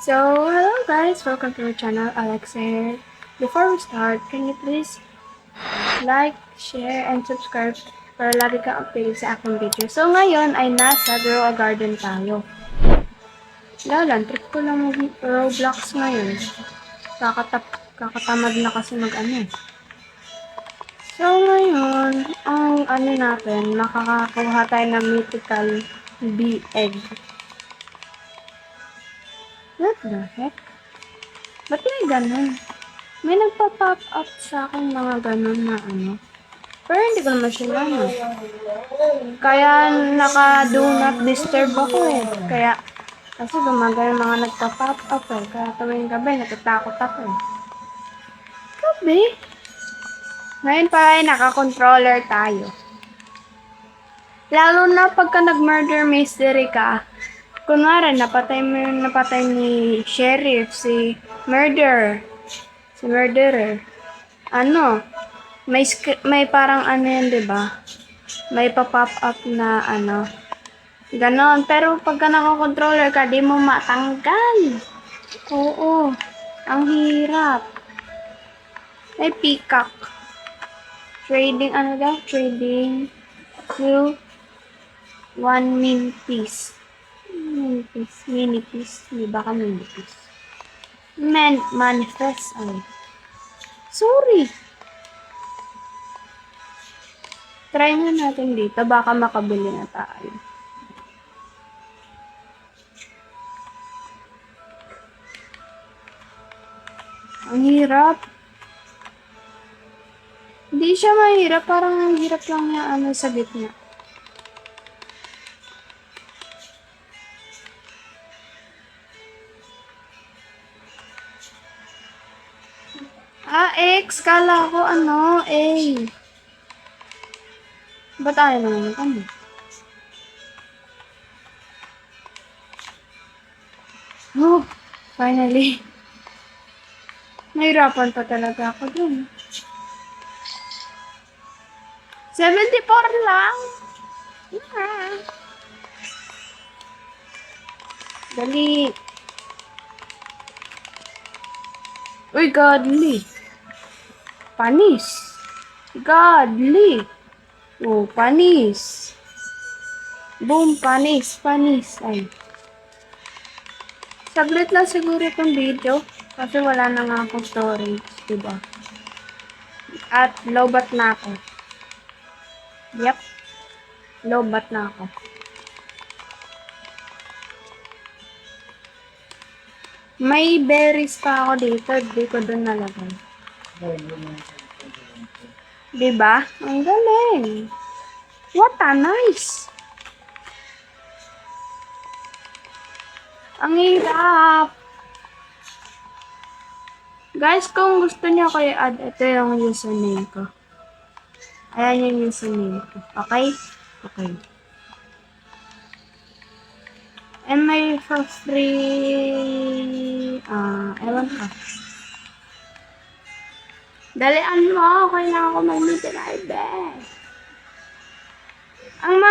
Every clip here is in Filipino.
Hello guys, welcome to our channel, Alex here. Before we start, can you please like, share, and subscribe para lagi kang updated sa aking video. So, ngayon ay nasa Grow a Garden tayo. Lalan, trip ko lang mag-Roblox ngayon. Kakatamad na kasi mag-ano. So, ngayon, ang ano natin, makakakuha tayo ng mythical bee egg. What the heck? Ba't may ganun? May nagpa-pop up sa akin mga ganun na ano. Pero hindi ko naman siya ano. Kaya naka-do not disturb ako eh. Kaya, kasi gumagano mga nagpa-pop up eh. Kaya tuwing gabi, natatakot ako eh. Gabi? Ngayon pa ay naka-controller tayo. Lalo na pagka nag-murder mystery ka, kunwari, napatay ni sheriff, si murderer. Ano, may parang ano yan, 'di ba? May pa-pop up na ano. Ganon. Pero pagka naka-controller ka, di mo matanggal. Oo. Ang hirap. May peacock. Trading, ano daw? Trading to 1 mini piece. Mini piece. Di ba ka mini piece? Manifest. Ay. Sorry. Try nga natin dito. Baka makabili na tayo. Ang hirap. Hindi siya mahirap. Parang ang hirap lang niya ano sa gitna. X. Kala ko ano, A. Ba't ayaw naman kami? Oh, finally. Nahirapan pa talaga ako dun. 74 lang. Dali. Uy, godly. Panis. Godly. Oh, panis. Boom, panis. Ay. Saglit lang siguro itong video. Kasi wala na nga akong storage, diba? At lowbat na ako. Yep. Lowbat na ako. May berries pa ako dito. Di ko dun nalagay. Diba? Ang galing. What a nice. Ang hirap. Guys, kung gusto niyo ko i-add, ito yung username ko. Ayan yung username ko. Okay? Okay. And may for free, ewan ka. Dalian mo, kailangan ko mag-midnight best. Ang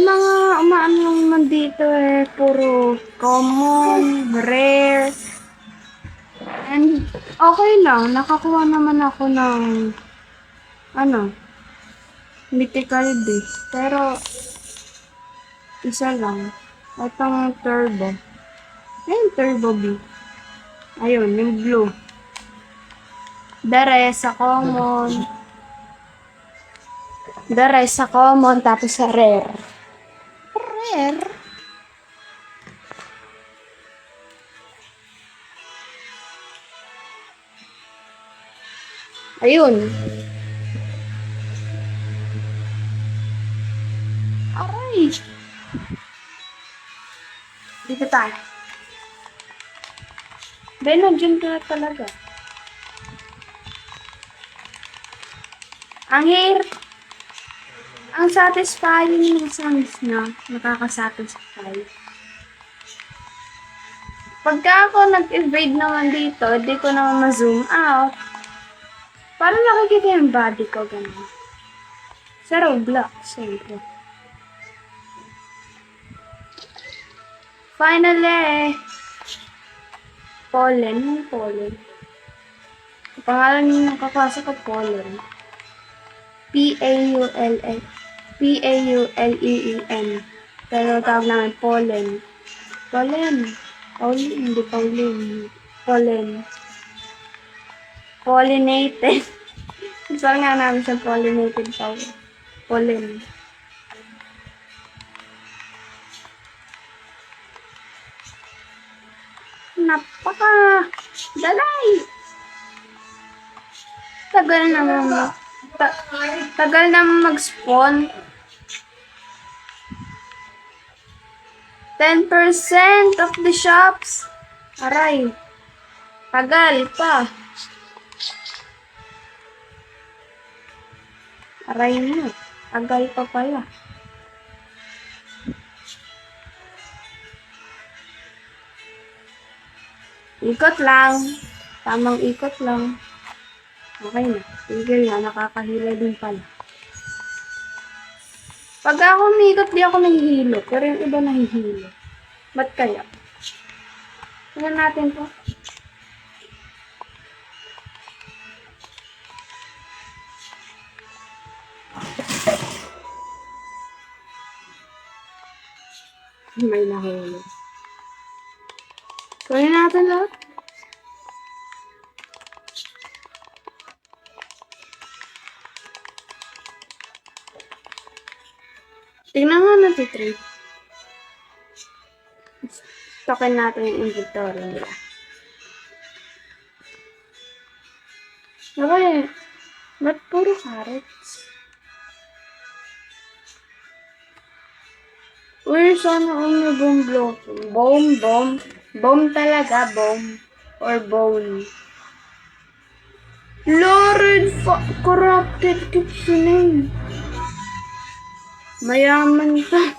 mga umaano naman dito eh, puro common, rare, and okay lang, nakakuha naman ako ng, mythical beast, pero, isa lang, itong turbo, ayun, turbo B, ayun, yung blue, the rest sa common, tapos sa rare. Ayun. Aray. Dito tayo. Then, nandiyan ka talaga. Ang satisfying ng sounds niya, nakakasatisfy. Pagka ako nag-evade naman dito, di ko naman ma-zoom out. Parang nakikita yung body ko, gano'n. Sa Roblox, siyempre. Finally! Pollen. Yung pollen. Ang pangalan niyo nakapasa ko, pollen. P-A-U-L-L. P-A-U-L-E-E-N. Pero tawag namin pollen. Pollen. Pollen. Hindi pollen. Pollen. Pollinated. Gusto nga namin siya pollinated flower. Pollen. Napaka dalay. Tagal naman tagal naman mag-spawn. 10% of the shops. Aray. Tagal pa. Aray mo. Tagal pa pala. Ikot lang. Tamang ikot lang. Okay na. Tigil na. Nakakahila din pala. Pag ako umikot, di ako nahihilo. Pero yung iba nahihilo. Ba't kaya? Tingnan natin to. May nahuli. Kunin natin lahat. Tingnan nga natin trade. Stokin natin yung inventory nila. Okay. Ba't puro carrots? Uy, sana ang bomb blossom. Bomb. Bomb talaga, bomb. Or bone. Lord, corrupted kitchen. Mayaman ka.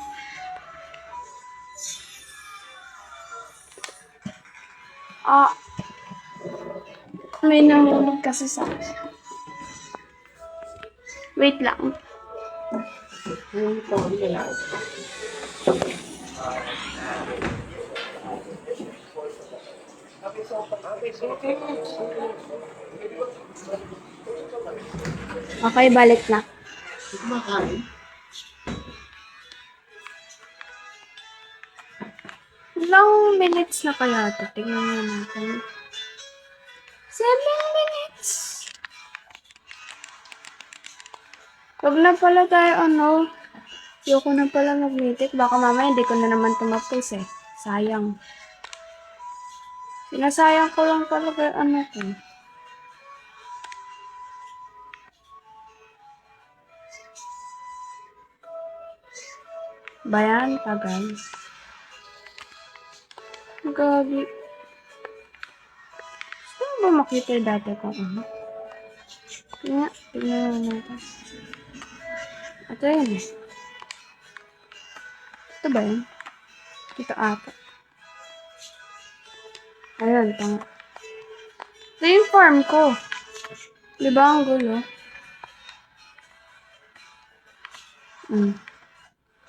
May nahulog kasi sa akin. Wait lang. Okay, balik na. Ilang minutes na kaya ito? Tingnan nga natin. 7 minutes! Wag na pala tayo, ayoko na pala mag-mythic. Baka mamaya hindi ko na naman tumapos eh. Sayang. Sinasayang ko lang talaga ko. Bayan, tagal. Gabi. Gusto mo ba makita dati ko Tingnan natin. Ito yun eh. Ito ba yun? Ito ata. Ayun, tama. Ito yung farm ko. Diba ang gulo?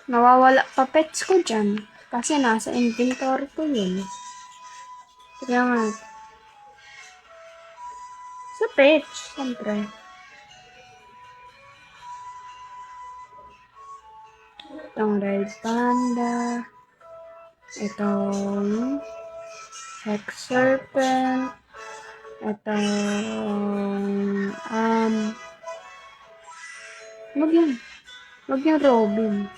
Nawawala pa pets ko dyan. Kasi nasa inventory ko yun. Kaya nga. Sa pets, siyempre. Itong red panda. Itong hex serpent. Itong wag yung robin.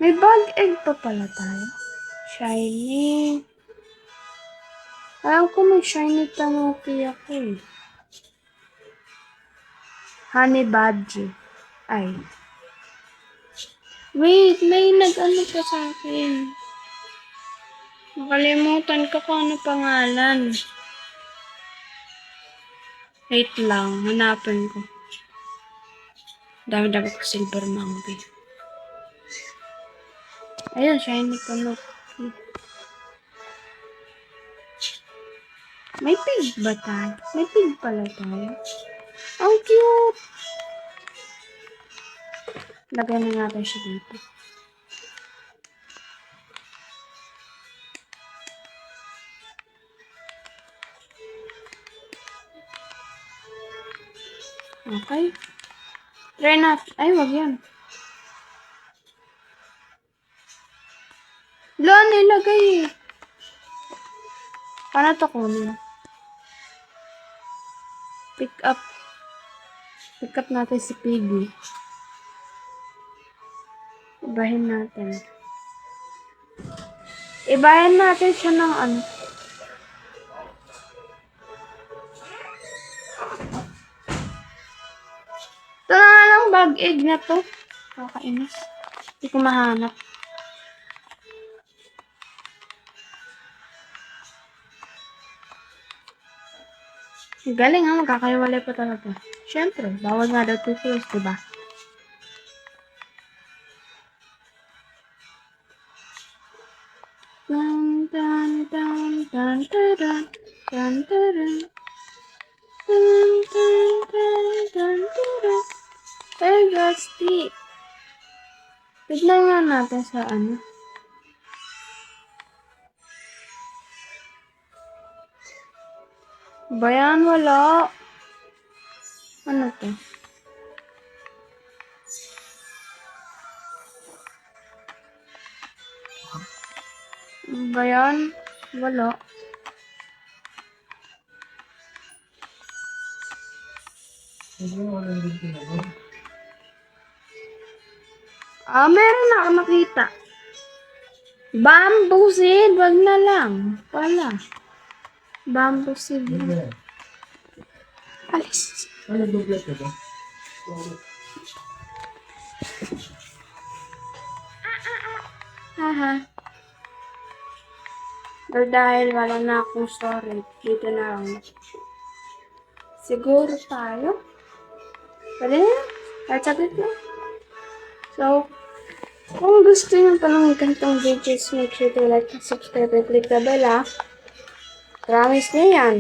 May bug egg pa pala tayo. Shiny. Alam ko may shiny tanuki ako eh. Honey badger. Ay. Wait, may nag-ano pa sa akin. Nakalimutan ko kung ano pangalan. Wait lang, hanapin ko. Dami-dami ko silver monkey. Ayun, shiny tanuki. May pig ba tayo? May pig pala tayo. Ang cute! Lagay na natin siya dito. Okay. Try natin. Ay, wag yan. Wala, nilagay eh. Paano ito kunin? Pick up. Pick up natin si Piggy. Ibahin natin. Ibahin natin siya ng ano. Ito na nga lang bag egg na to. Kakainis. Hindi ko mahanap. Galing ha, magkakaiwalay pa talaga. Siyempre, bawal nga daw 2 kilos, diba? Dun, dun, dun, dun, dun, dun, dun, dun. Dun, dun, dun, dun, dun. Ay, Gasti. Tignan nga natin sa ano. Bayan, wala. Ano to? Bayan, wala. Meron na ako nakita. Bamboo seed, wag na lang. Wala. Bamboo seed. Alis. Ano dublet ka ba? Haha. Pero dahil wala na akong storage, dito na lang. Siguro tayo. Pwede na. Kahit saglit lang. So, kung gusto nyo pa ng ganitong videos, make sure to like and subscribe and click the bell ah. Promise nyo yan.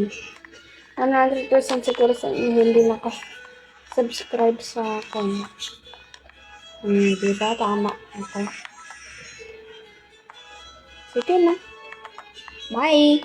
100% siguro sa inyo hindi naka-subscribe sa akin. Diba? Tama. Okay. Sige na. Bye!